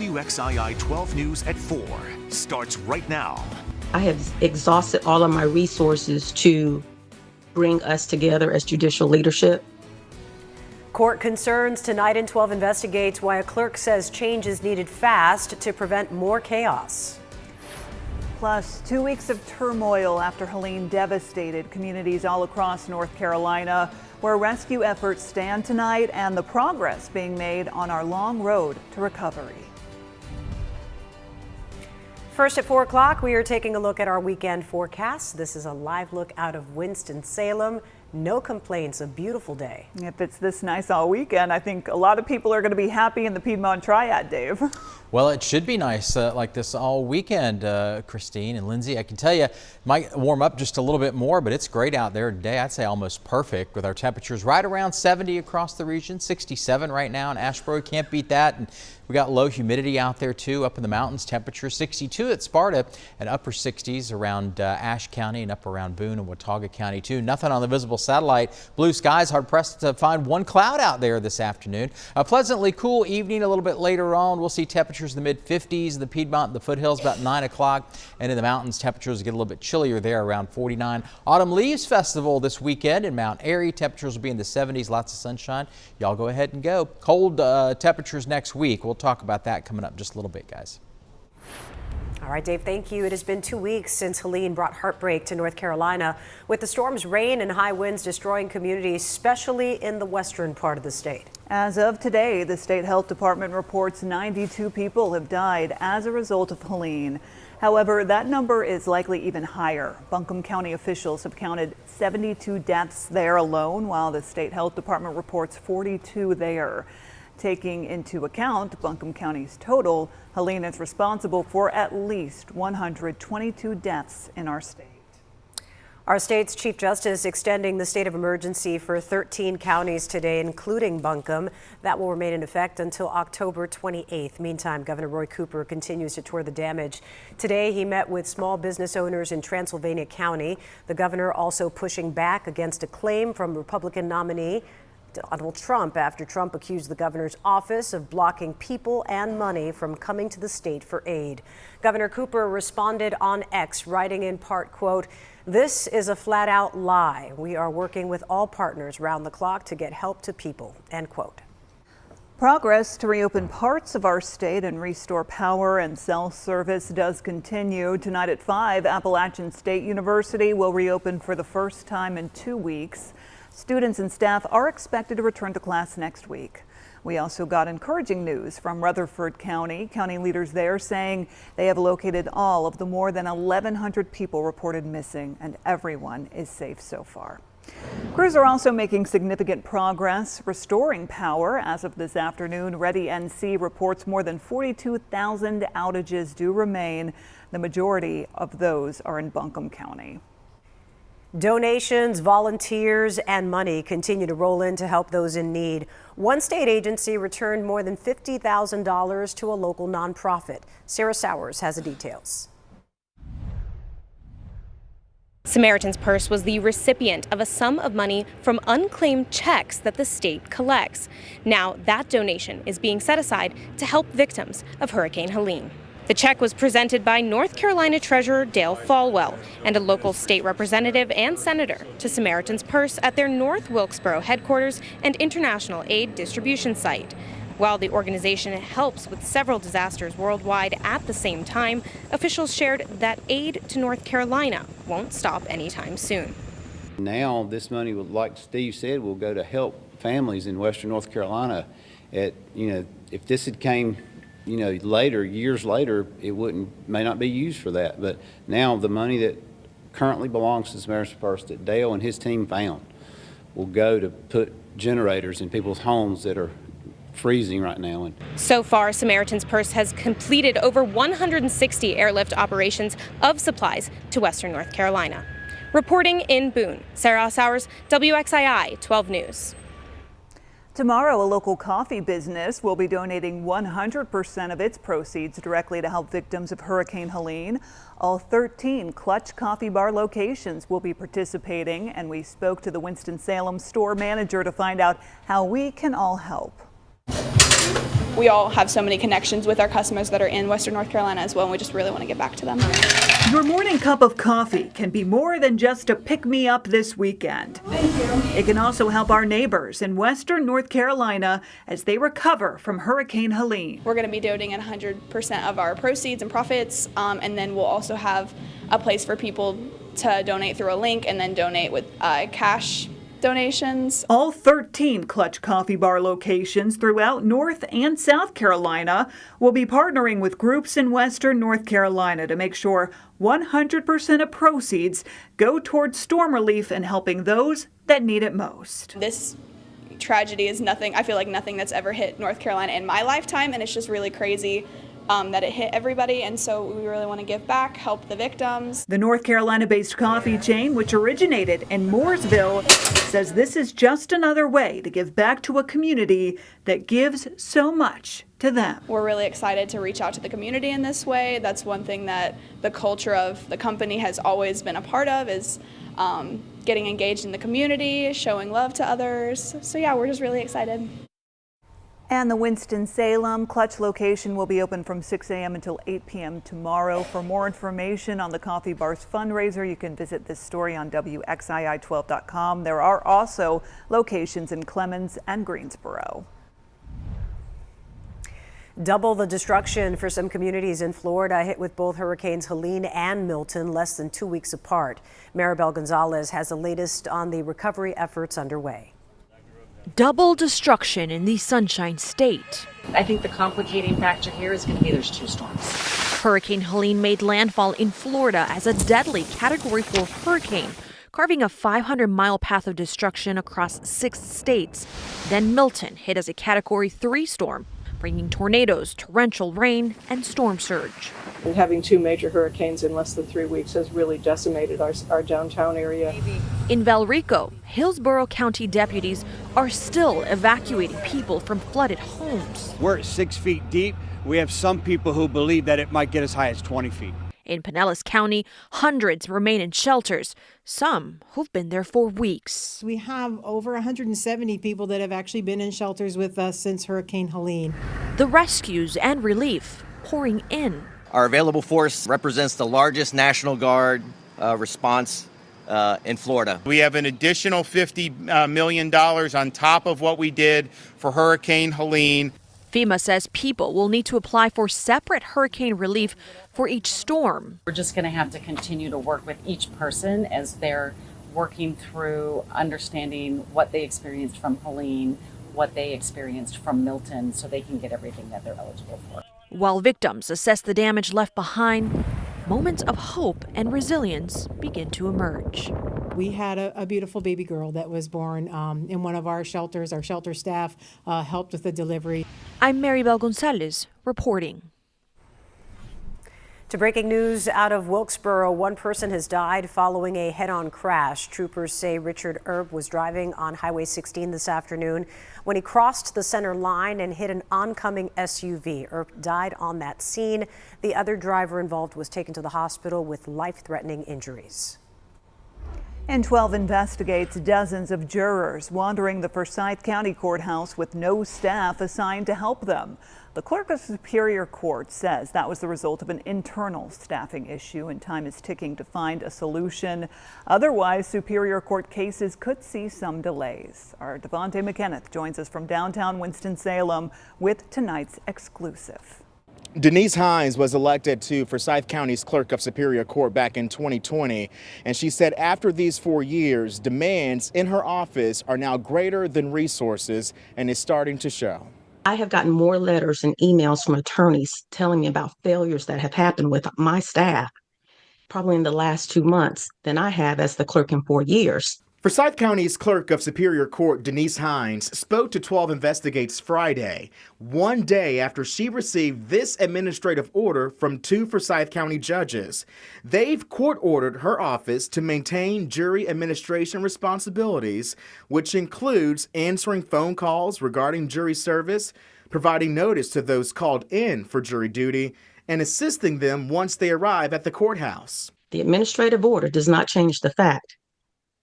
WXII 12 News at 4 starts right now. I have exhausted all of my resources to bring us together as judicial leadership. Court concerns tonight in 12 investigates why a clerk says change is needed fast to prevent more chaos. Plus, 2 weeks of turmoil after Helene devastated communities all across North Carolina, where rescue efforts stand tonight and the progress being made on our long road to recovery. First at 4 o'clock, we are taking a look at our weekend forecast. This is a live look out of Winston-Salem. No complaints, a beautiful day. If it's this nice all weekend, I think a lot of people are going to be happy in the Piedmont Triad, Dave. Well, it should be nice like this all weekend, Christine and Lindsay. I can tell you, it might warm up just a little bit more, but it's great out there today. I'd say almost perfect with our temperatures right around 70 across the region, 67 right now in Asheboro. Can't beat that. And we got low humidity out there too, up in the mountains. Temperature 62 at Sparta and upper 60s around Ashe County and up around Boone and Watauga County too. Nothing on the visible satellite. Blue skies, hard pressed to find one cloud out there this afternoon. A pleasantly cool evening a little bit later on. We'll see temperatures in the mid 50s in the Piedmont, the foothills about 9 o'clock, and in the mountains temperatures get a little bit chillier there around 49. Autumn Leaves Festival this weekend in Mount Airy. Temperatures will be in the 70s, lots of sunshine. Y'all go ahead and go. Cold temperatures next week. We'll talk about that coming up just a little bit, guys. All right, Dave, thank you. It has been 2 weeks since Helene brought heartbreak to North Carolina, with the storm's rain and high winds destroying communities, especially in the western part of the state. As of today, the state health department reports 92 people have died as a result of Helene. However, that number is likely even higher. Buncombe County officials have counted 72 deaths there alone, while the state health department reports 42 there. Taking into account Buncombe County's total, Helene is responsible for at least 122 deaths in our state. Our state's Chief Justice extending the state of emergency for 13 counties today, including Buncombe. That will remain in effect until October 28th. Meantime, Governor Roy Cooper continues to tour the damage. Today, he met with small business owners in Transylvania County. The governor also pushing back against a claim from Republican nominee Donald Trump after Trump accused the governor's office of blocking people and money from coming to the state for aid. Governor Cooper responded on X, writing in part, quote, "This is a flat out lie. We are working with all partners round the clock to get help to people," end quote. Progress to reopen parts of our state and restore power and cell service does continue. Tonight at 5, Appalachian State University will reopen for the first time in 2 weeks. Students and staff are expected to return to class next week. We also got encouraging news from Rutherford County. County leaders there saying they have located all of the more than 1,100 people reported missing, and everyone is safe so far. Crews are also making significant progress restoring power. As of this afternoon, Ready NC reports more than 42,000 outages do remain. The majority of those are in Buncombe County. Donations, volunteers, and money continue to roll in to help those in need. One state agency returned more than $50,000 to a local nonprofit. Sarah Sowers has the details. Samaritan's Purse was the recipient of a sum of money from unclaimed checks that the state collects. Now that donation is being set aside to help victims of Hurricane Helene. The check was presented by North Carolina Treasurer Dale Folwell and a local state representative and senator to Samaritan's Purse at their North Wilkesboro headquarters and international aid distribution site. While the organization helps with several disasters worldwide at the same time, officials shared that aid to North Carolina won't stop anytime soon. Now this money, like Steve said, will go to help families in Western North Carolina. If this had came later, years later, it may not be used for that. But now the money that currently belongs to Samaritan's Purse that Dale and his team found will go to put generators in people's homes that are freezing right now. So far, Samaritan's Purse has completed over 160 airlift operations of supplies to Western North Carolina. Reporting in Boone, Sarah Sowers, WXII 12 News. Tomorrow, a local coffee business will be donating 100% of its proceeds directly to help victims of Hurricane Helene. All 13 Clutch Coffee Bar locations will be participating, and we spoke to the Winston-Salem store manager to find out how we can all help. we all have so many connections with our customers that are in Western North Carolina as well, and we just really want to give back to them. Your morning cup of coffee can be more than just a pick-me-up this weekend. Thank you. It can also help our neighbors in Western North Carolina as they recover from Hurricane Helene. We're going to be donating 100% of our proceeds and profits, and then we'll also have a place for people to donate through a link and then donate with cash donations. All 13 Clutch Coffee Bar locations throughout North and South Carolina will be partnering with groups in Western North Carolina to make sure 100% of proceeds go towards storm relief and helping those that need it most. This tragedy is nothing, I feel like nothing that's ever hit North Carolina in my lifetime, and it's just really crazy that it hit everybody, and so we really want to give back, help the victims. The North Carolina-based coffee chain, which originated in Mooresville, says this is just another way to give back to a community that gives so much to them. We're really excited to reach out to the community in this way. That's one thing that the culture of the company has always been a part of, is getting engaged in the community, showing love to others. So yeah, we're just really excited. And the Winston-Salem Clutch location will be open from 6 a.m. until 8 p.m. tomorrow. For more information on the Coffee Bar's fundraiser, you can visit this story on WXII12.com. There are also locations in Clemens and Greensboro. Double the destruction for some communities in Florida hit with both hurricanes Helene and Milton less than 2 weeks apart. Maribel Gonzalez has the latest on the recovery efforts underway. Double destruction in the Sunshine State. I think the complicating factor here is going to be there's 2 storms. Hurricane Helene made landfall in Florida as a deadly Category 4 hurricane, carving a 500-mile path of destruction across 6 states. Then Milton hit as a Category 3 storm, bringing tornadoes, torrential rain, and storm surge. And having 2 major hurricanes in less than 3 weeks has really decimated our downtown area. In Valrico, Hillsborough County deputies are still evacuating people from flooded homes. We're at 6 feet deep. We have some people who believe that it might get as high as 20 feet. In Pinellas County, hundreds remain in shelters, some who've been there for weeks. We have over 170 people that have actually been in shelters with us since Hurricane Helene. The rescues and relief pouring in. Our available force represents the largest National Guard response in Florida. We have an additional $50 million on top of what we did for Hurricane Helene. FEMA says people will need to apply for separate hurricane relief for each storm. We're just going to have to continue to work with each person as they're working through understanding what they experienced from Helene, what they experienced from Milton, so they can get everything that they're eligible for. While victims assess the damage left behind, moments of hope and resilience begin to emerge. We had a beautiful baby girl that was born in one of our shelters. Our shelter staff helped with the delivery. I'm Maribel Gonzalez reporting. To breaking news out of Wilkesboro, one person has died following a head-on crash. Troopers say Richard Erb was driving on Highway 16 this afternoon when he crossed the center line and hit an oncoming SUV. Erb died on that scene. The other driver involved was taken to the hospital with life-threatening injuries. And 12 investigates dozens of jurors wandering the Forsyth County Courthouse with no staff assigned to help them. The Clerk of Superior Court says that was the result of an internal staffing issue, and time is ticking to find a solution. Otherwise, Superior Court cases could see some delays. Our Devontae McKenneth joins us from downtown Winston-Salem with tonight's exclusive. Denise Hines was elected to Forsyth County's Clerk of Superior Court back in 2020, and she said after these 4 years, demands in her office are now greater than resources and is starting to show. I have gotten more letters and emails from attorneys telling me about failures that have happened with my staff, probably in the last 2 months, than I have as the clerk in 4 years. Forsyth County's Clerk of Superior Court, Denise Hines, spoke to 12 Investigates Friday, one day after she received this administrative order from 2 Forsyth County judges. They've court-ordered her office to maintain jury administration responsibilities, which includes answering phone calls regarding jury service, providing notice to those called in for jury duty, and assisting them once they arrive at the courthouse. The administrative order does not change the fact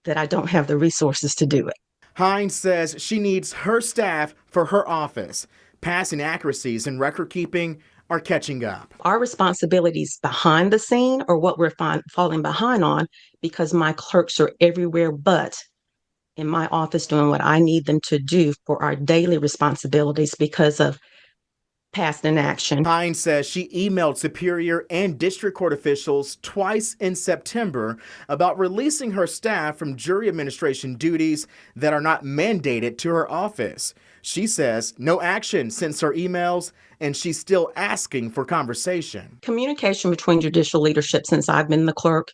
that I don't have the resources to do it. Hines says she needs her staff for her office, Past inaccuracies in record keeping are catching up. Our responsibilities behind the scene are what we're falling behind on because my clerks are everywhere but in my office doing what I need them to do for our daily responsibilities because of past inaction. Hines says she emailed Superior and District Court officials twice in September about releasing her staff from jury administration duties that are not mandated to her office. She says no action since her emails, and she's still asking for conversation. Communication between judicial leadership since I've been the clerk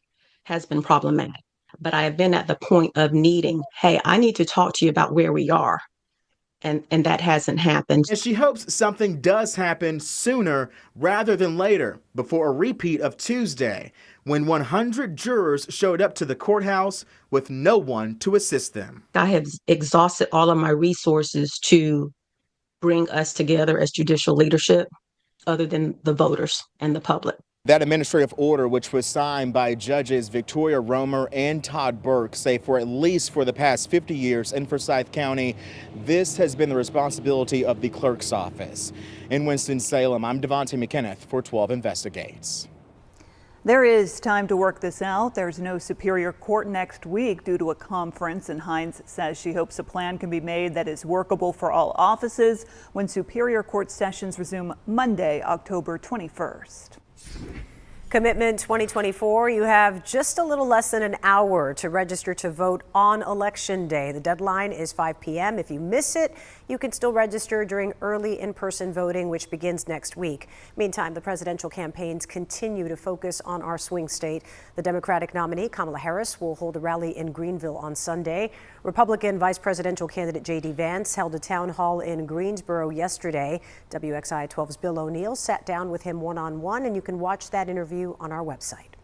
has been problematic, but I have been at the point of needing, hey, I need to talk to you about where we are. And that hasn't happened. And she hopes something does happen sooner rather than later, before a repeat of Tuesday, when 100 jurors showed up to the courthouse with no one to assist them. I have exhausted all of my resources to bring us together as judicial leadership, other than the voters and the public. That administrative order, which was signed by Judges Victoria Romer and Todd Burke, say for at least for the past 50 years in Forsyth County, this has been the responsibility of the clerk's office. In Winston-Salem, I'm Devontae McKenneth for 12 Investigates. There is time to work this out. There's no Superior Court next week due to a conference, and Hines says she hopes a plan can be made that is workable for all offices when Superior Court sessions resume Monday, October 21st. Commitment 2024, you have just a little less than an hour to register to vote on Election Day. The deadline is 5 p.m. If you miss it, you can still register during early in-person voting, which begins next week. Meantime, the presidential campaigns continue to focus on our swing state. The Democratic nominee, Kamala Harris, will hold a rally in Greenville on Sunday. Republican vice presidential candidate J.D. Vance held a town hall in Greensboro yesterday. WXI 12's Bill O'Neill sat down with him one-on-one, and you can watch that interview on our website.